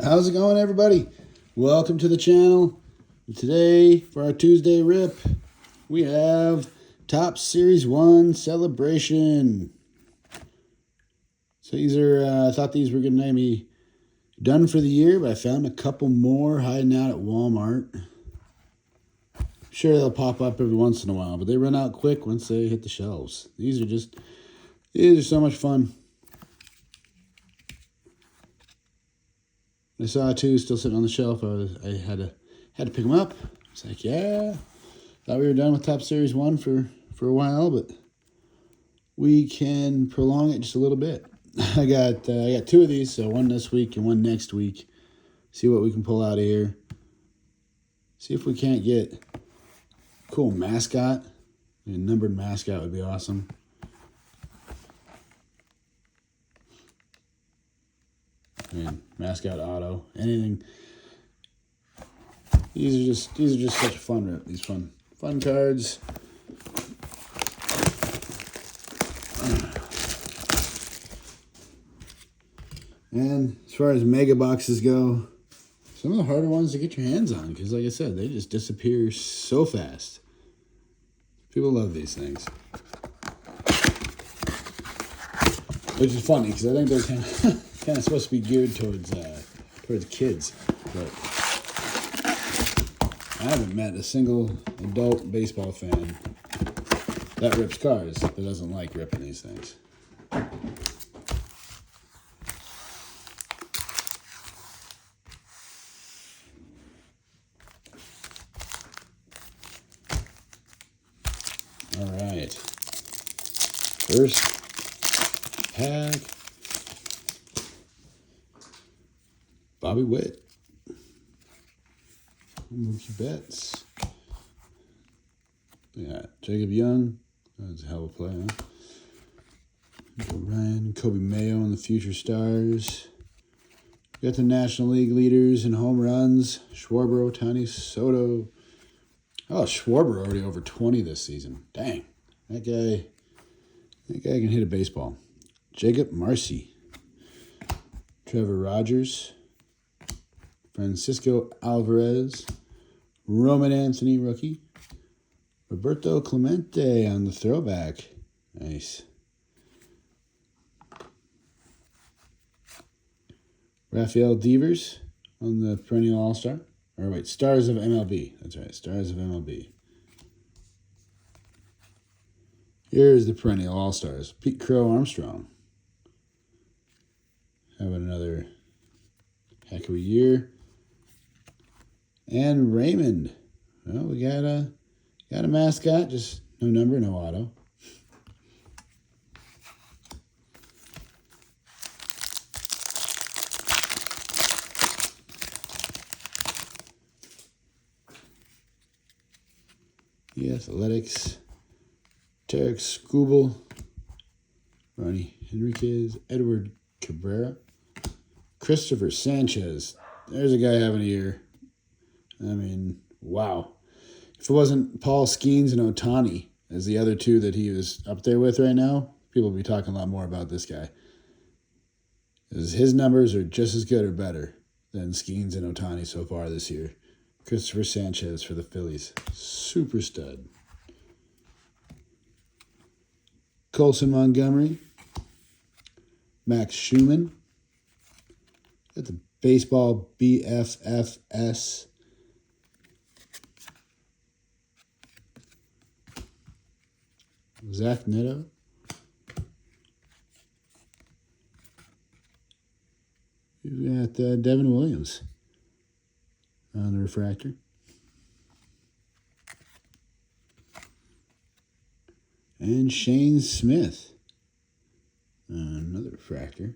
How's it going, everybody? Welcome to the channel. Today, for our Tuesday rip, we have Topps Series 1 Celebration. So these are, I thought these were going to be done for the year, but I found a couple more hiding out at Walmart. I'm sure they'll pop up every once in a while, but they run out quick once they hit the shelves. These are so much fun. I saw two still sitting on the shelf. I had to pick them up. It's like, yeah, thought we were done with Topps Series 1 for a while, but we can prolong it just a little bit. I got two of these, so one this week and one next week. See what we can pull out of here. See if we can't get a cool mascot. A numbered mascot would be awesome. And mascot auto, anything. These are just such a fun rip. These fun cards. And as far as mega boxes go, some of the harder ones to get your hands on, because like I said, they just disappear so fast. People love these things, which is funny because I think they're kind of supposed to be geared towards kids, but I haven't met a single adult baseball fan that rips cars that doesn't like ripping these things. All right, first pack. Bobby Witt. Mookie Betts. Yeah, Jacob Young. That's a hell of a play, huh? Joe Ryan, Kobe Mayo and the future stars. We got the National League leaders in home runs. Schwarber, Ohtani, Soto. Oh, Schwarber already over 20 this season. Dang. That guy can hit a baseball. Jacob Marcy. Trevor Rogers. Francisco Alvarez, Roman Anthony rookie, Roberto Clemente on the throwback. Nice. Rafael Devers on the perennial All-Star. Or wait, Stars of MLB. That's right, Stars of MLB. Here's the perennial All-Stars. Pete Crow Armstrong. Having another heck of a year. And Raymond. Well, we got a mascot, just no number, no auto. The Athletics. Tarek Skubal. Ronnie Henriquez. Edward Cabrera. Christopher Sanchez. There's a guy having a year. I mean, wow. If it wasn't Paul Skeens and Ohtani as the other two that he was up there with right now, people would be talking a lot more about this guy. Because his numbers are just as good or better than Skeens and Ohtani so far this year. Christopher Sanchez for the Phillies. Super stud. Colson Montgomery. Max Schumann. Got the baseball BFFS. Zach Neto. We've got Devin Williams on the refractor. And Shane Smith on another refractor.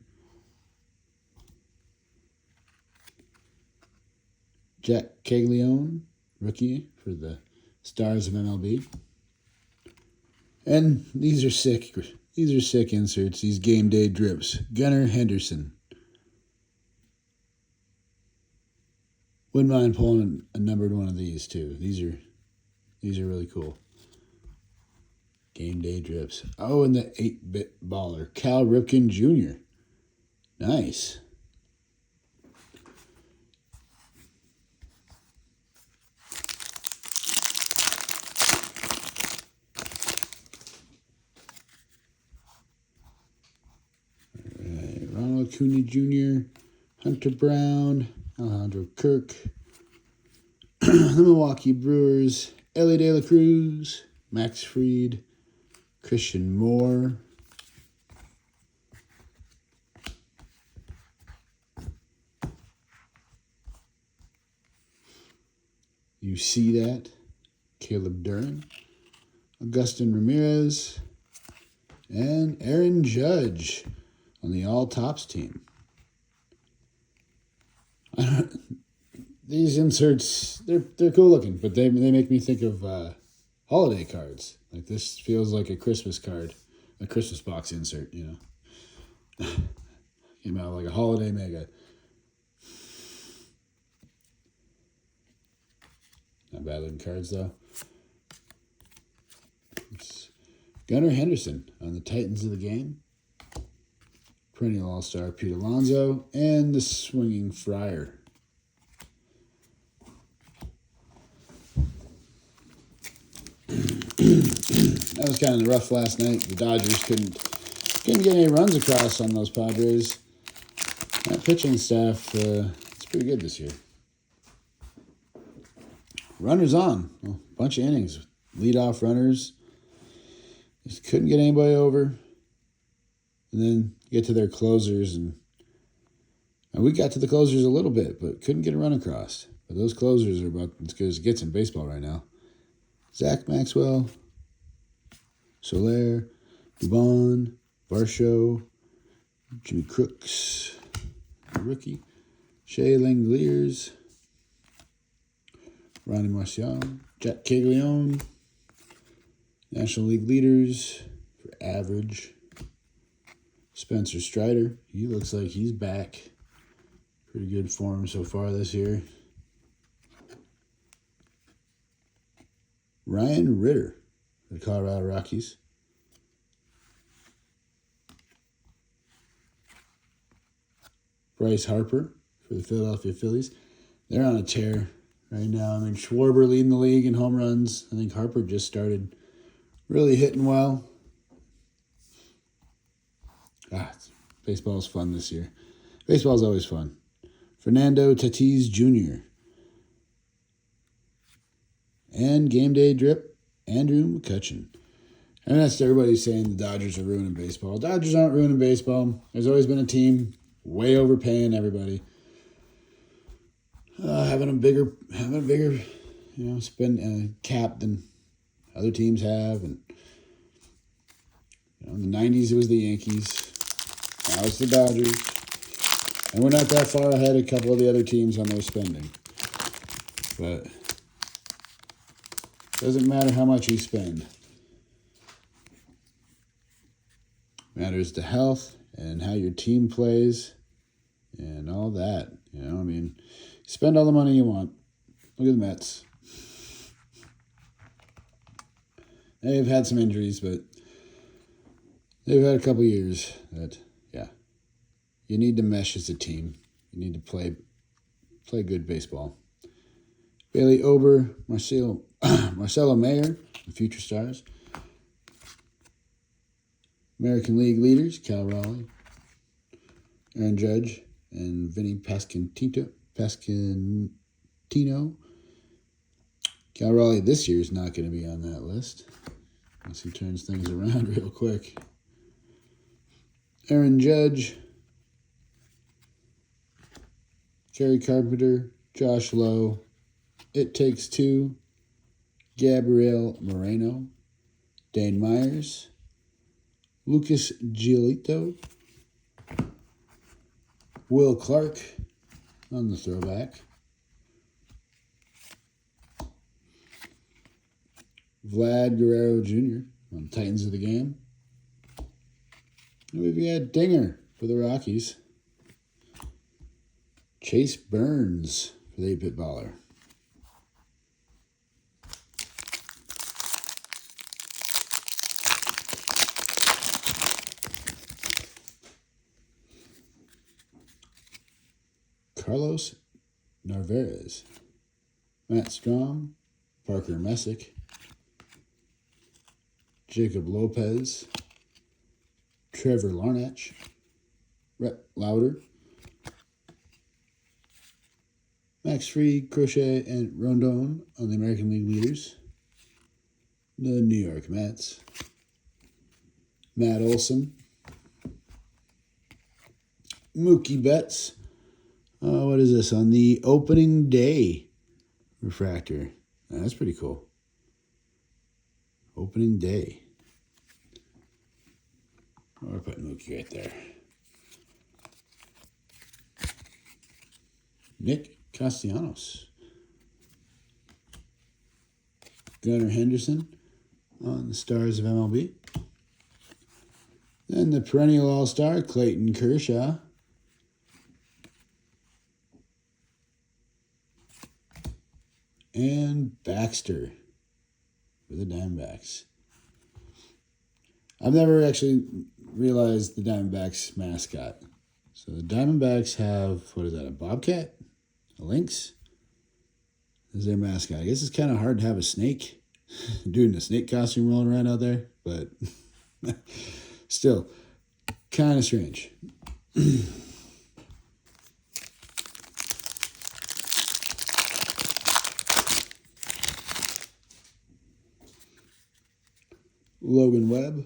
Jack Caglione, rookie for the Stars of MLB. And these are sick. These are sick inserts. These game day drips. Gunnar Henderson. Wouldn't mind pulling a numbered one of these too. These are really cool. Game day drips. Oh, and the 8-bit baller, Cal Ripken Jr. Nice. Acuna Jr., Hunter Brown, Alejandro Kirk, the Milwaukee Brewers, Ellie De La Cruz, Max Fried, Christian Moore, you see that, Caleb Duran, Augustin Ramirez, and Aaron Judge on the All Tops team. These inserts, they're cool looking, but they make me think of holiday cards. Like this feels like a Christmas card, a Christmas box insert, you know. Came out like a holiday mega. Not bad looking cards though. It's Gunnar Henderson on the Titans of the game. Perennial All-Star Pete Alonso, and the Swinging Friar. That was kind of rough last night. The Dodgers couldn't get any runs across on those Padres. That pitching staff, it's pretty good this year. Runners on. Well, a bunch of innings. Leadoff runners. Just couldn't get anybody over. And then get to their closers. And we got to the closers a little bit, but couldn't get a run across. But those closers are about as good as it gets in baseball right now. Zach Maxwell, Soler, Dubon, Varsho, Jimmy Crooks, rookie, Shea Langeliers, Ronnie Marcial, Jack Caglione, National League leaders for average, Spencer Strider. He looks like he's back. Pretty good form so far this year. Ryan Ritter for the Colorado Rockies. Bryce Harper for the Philadelphia Phillies. They're on a tear right now. I mean, Schwarber leading the league in home runs. I think Harper just started really hitting well. Baseball's fun this year. Baseball's always fun. Fernando Tatis Jr. And game day drip, Andrew McCutchen. And that's everybody saying the Dodgers are ruining baseball. Dodgers aren't ruining baseball. There's always been a team way overpaying everybody. Having a bigger, spend cap than other teams have. And in the 90s it was the Yankees. Now it's the Dodgers. And we're not that far ahead of a couple of the other teams on their spending. But doesn't matter how much you spend. Matters the health and how your team plays and all that. Spend all the money you want. Look at the Mets. They've had some injuries, but they've had a couple years that, you need to mesh as a team. You need to play good baseball. Bailey Ober, Marcelo Mayer, the future stars. American League leaders, Cal Raleigh, Aaron Judge, and Vinny Pasquantino. Cal Raleigh this year is not going to be on that list unless he turns things around real quick. Aaron Judge, Kerry Carpenter, Josh Lowe, It Takes Two, Gabriel Moreno, Dane Myers, Lucas Giolito, Will Clark on the throwback, Vlad Guerrero Jr. on Titans of the game. And we've got Dinger for the Rockies. Chase Burns for the 8-bit baller. Carlos Narvaez, Matt Strom, Parker Messick, Jacob Lopez, Trevor Larnach, Rhett Lauder, Max Fried, Crochet, and Rondon on the American League leaders. The New York Mets. Matt Olson. Mookie Betts. What is this? On the opening day refractor. That's pretty cool. Opening day. We're putting Mookie right there. Nick Castellanos. Gunnar Henderson on the Stars of MLB. Then the perennial all-star, Clayton Kershaw. And Baxter for the Diamondbacks. I've never actually realized the Diamondbacks mascot. So the Diamondbacks have, what is that, a bobcat? A lynx? Is their mascot. I guess it's kind of hard to have a snake. Doing the snake costume rolling around out there. But still, kind of strange. Logan Webb,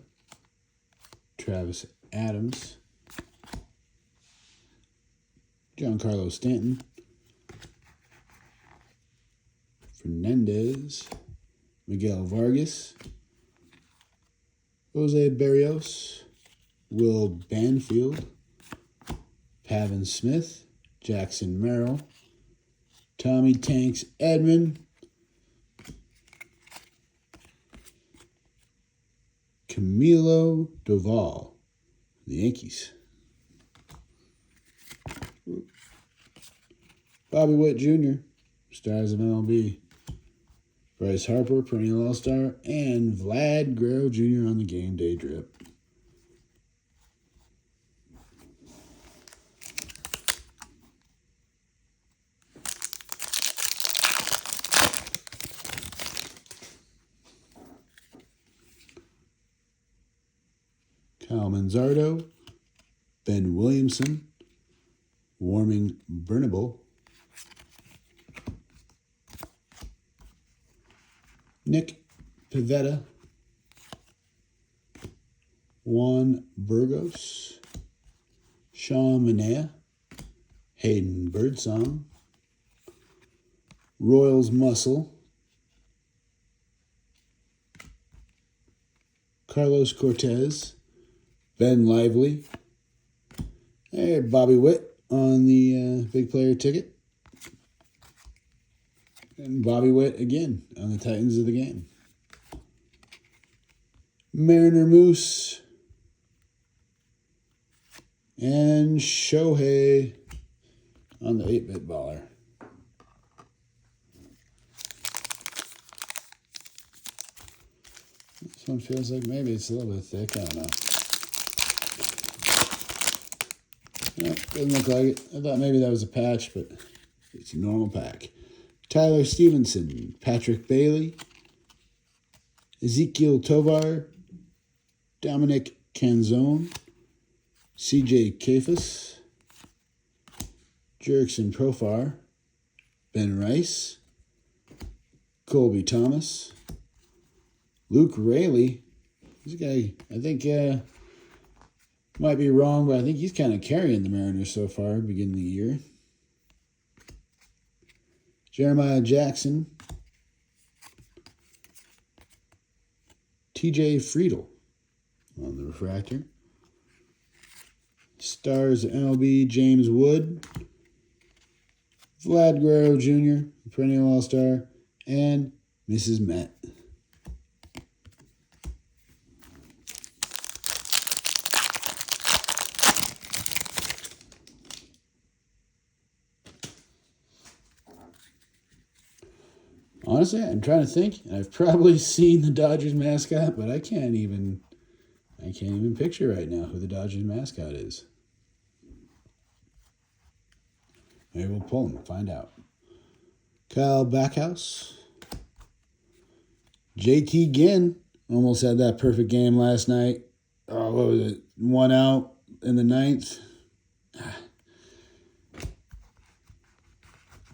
Travis Adams, Giancarlo Stanton, Fernandez, Miguel Vargas, Jose Barrios, Will Banfield, Pavin Smith, Jackson Merrill, Tommy Tanks Edman, Camilo Doval, the Yankees. Bobby Witt Jr., Stars of MLB. Bryce Harper, perennial all-star, and Vlad Guerrero Jr. on the game day drip. Kyle Manzardo, Ben Williamson, Warming Bernable, Nick Pivetta, Juan Burgos, Sean Manaea, Hayden Birdsong, Royals Muscle, Carlos Cortez, Ben Lively, and Bobby Witt on the big player ticket. And Bobby Witt again on the Titans of the game. Mariner Moose. And Shohei on the 8-bit baller. This one feels like maybe it's a little bit thick. I don't know. No, doesn't look like it. I thought maybe that was a patch, but it's a normal pack. Tyler Stevenson, Patrick Bailey, Ezekiel Tovar, Dominic Canzone, CJ Kafis, Jerickson Profar, Ben Rice, Colby Thomas, Luke Raley. This guy, I think, might be wrong, but I think he's kind of carrying the Mariners so far, beginning of the year. Jeremiah Jackson, TJ Friedl on the refractor. Stars MLB, James Wood, Vlad Guerrero Jr., perennial all-star, and Mrs. Met. Honestly, I'm trying to think. I've probably seen the Dodgers mascot, but I can't even picture right now who the Dodgers mascot is. Maybe we'll pull him and find out. Kyle Backhouse. JT Ginn almost had that perfect game last night. Oh, what was it? 1 out in the 9th.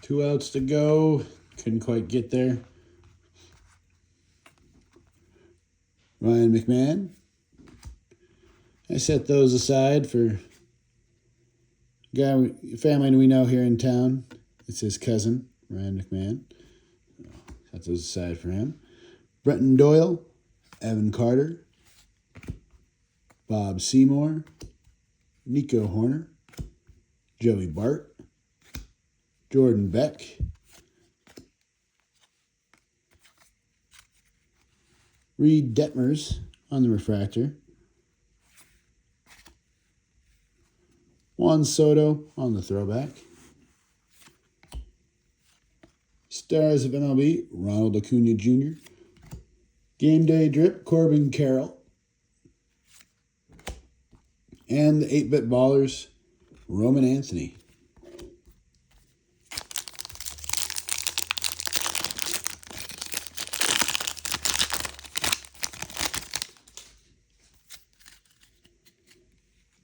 2 outs to go. Couldn't quite get there. Ryan McMahon. I set those aside for a family we know here in town. It's his cousin, Ryan McMahon. Set those aside for him. Brenton Doyle, Evan Carter, Bob Seymour, Nico Horner, Joey Bart, Jordan Beck, Reed Detmers on the refractor, Juan Soto on the throwback, Stars of MLB, Ronald Acuna Jr., Game Day Drip, Corbin Carroll, and the 8-Bit Ballers, Roman Anthony.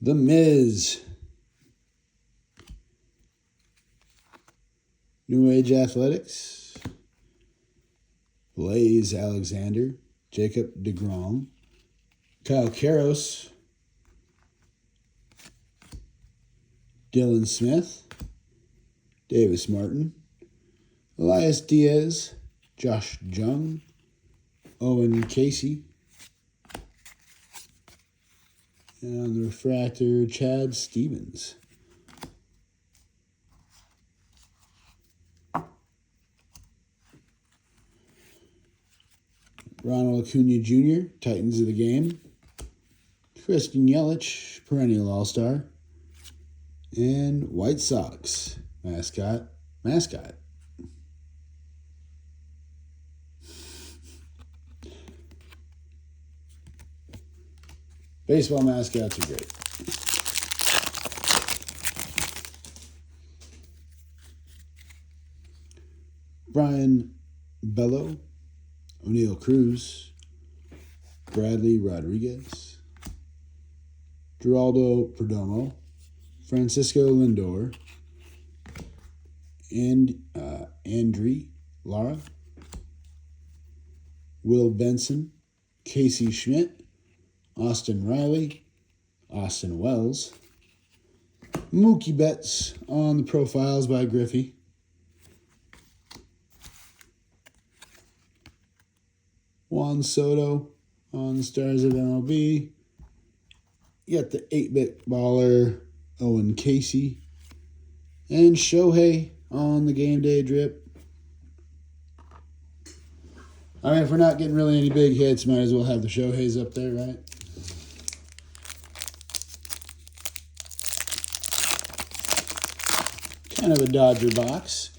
The Miz. New Age Athletics. Blaze Alexander. Jacob deGrom. Kyle Karros. Dylan Smith. Davis Martin. Elias Diaz. Josh Jung. Owen Casey. And on the refractor, Chad Stevens. Ronald Acuna Jr., Titans of the Game. Christian Yelich, perennial All-Star. And White Sox, mascot. Baseball mascots are great. Brian Bello, O'Neill Cruz, Bradley Rodriguez, Geraldo Perdomo, Francisco Lindor, and Andrei Lara, Will Benson, Casey Schmidt, Austin Riley, Austin Wells, Mookie Betts on the profiles by Griffey, Juan Soto on the Stars of MLB, you got the 8-Bit Baller Owen Casey, and Shohei on the Game Day Drip. I mean, if we're not getting really any big hits, might as well have the Shoheis up there, right? Kind of a Dodger box,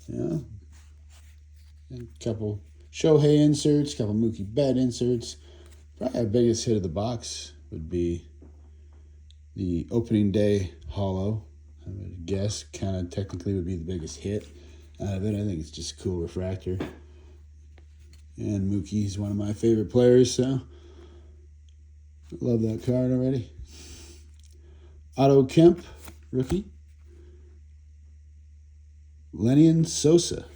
you know. A couple Shohei inserts, a couple Mookie Betts inserts. Probably our biggest hit of the box would be the opening day holo. I would guess kind of technically would be the biggest hit out of it. I think it's just a cool refractor. And Mookie's one of my favorite players, so I love that card already. Otto Kemp, rookie. Lenian Sosa,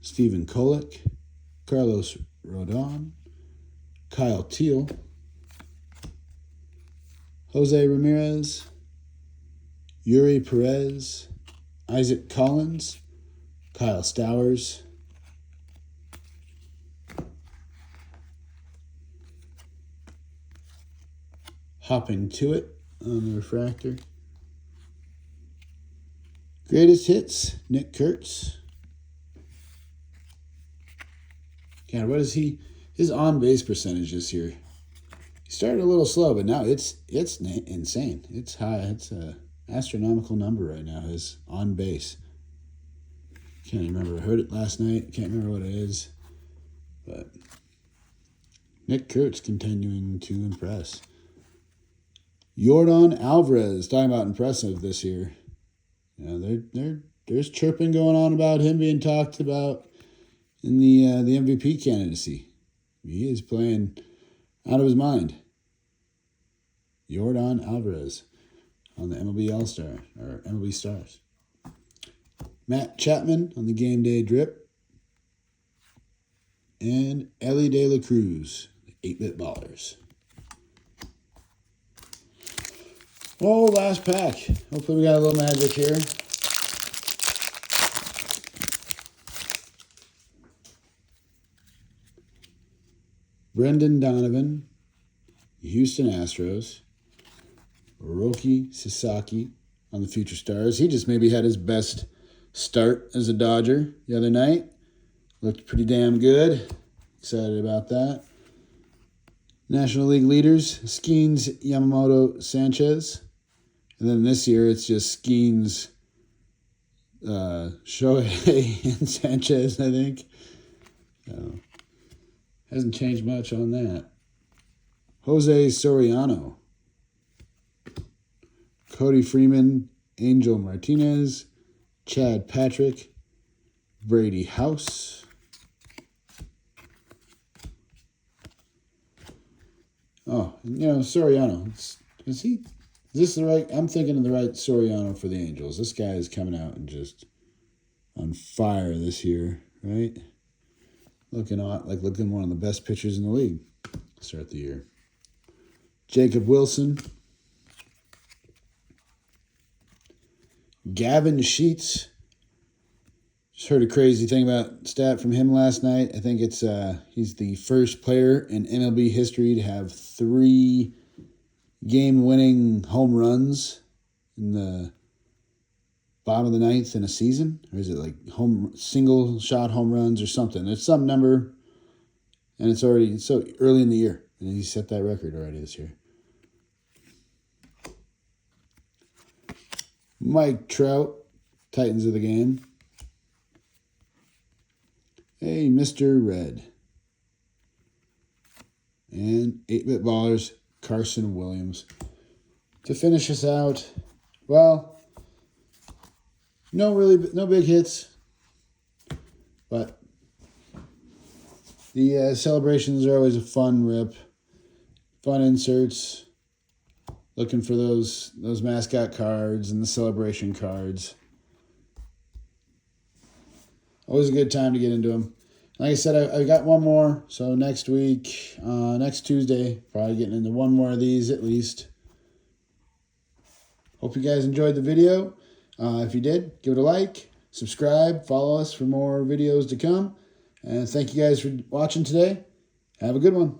Stephen Kolek, Carlos Rodon, Kyle Teal, Jose Ramirez, Yuri Perez, Isaac Collins, Kyle Stowers, Hopping to It on the refractor. Greatest hits, Nick Kurtz. God, what is he? His on-base percentage this year. He started a little slow, but now it's insane. It's high. It's a astronomical number right now, his on-base. Can't even remember. I heard it last night. Can't remember what it is. But Nick Kurtz continuing to impress. Yordan Alvarez, talking about impressive this year. You know, there's chirping going on about him being talked about in the MVP candidacy. He is playing out of his mind. Yordan Alvarez on the MLB All-Star, or MLB Stars. Matt Chapman on the Game Day Drip. And Ellie De La Cruz, 8-Bit Ballers. Oh, last pack. Hopefully we got a little magic here. Brendan Donovan, Houston Astros. Roki Sasaki on the Future Stars. He just maybe had his best start as a Dodger the other night. Looked pretty damn good. Excited about that. National League leaders, Skeens, Yamamoto, Sanchez. And then this year it's just Skeens, Shohei, and Sanchez, I think. Hasn't changed much on that. Jose Soriano. Cody Freeman, Angel Martinez, Chad Patrick, Brady House. Oh, Soriano. Is this the right? I'm thinking of the right Soriano for the Angels. This guy is coming out and just on fire this year, right? Looking one of the best pitchers in the league to start the year. Jacob Wilson. Gavin Sheets. Just heard a crazy thing about stat from him last night. I think it's he's the first player in MLB history to have 3 game-winning home runs in the bottom of the 9th in a season. Or is it like single-shot home runs or something? It's some number, and it's so early in the year. And he set that record already this year. Mike Trout, Titans of the game. Hey, Mr. Red. And 8-Bit Ballers, Carson Williams. To finish us out, well, no big hits, but the celebrations are always a fun rip. Fun inserts. Looking for those mascot cards and the celebration cards. Always a good time to get into them. Like I said, I got one more. So next Tuesday, probably getting into one more of these at least. Hope you guys enjoyed the video. If you did, give it a like, subscribe, follow us for more videos to come. And thank you guys for watching today. Have a good one.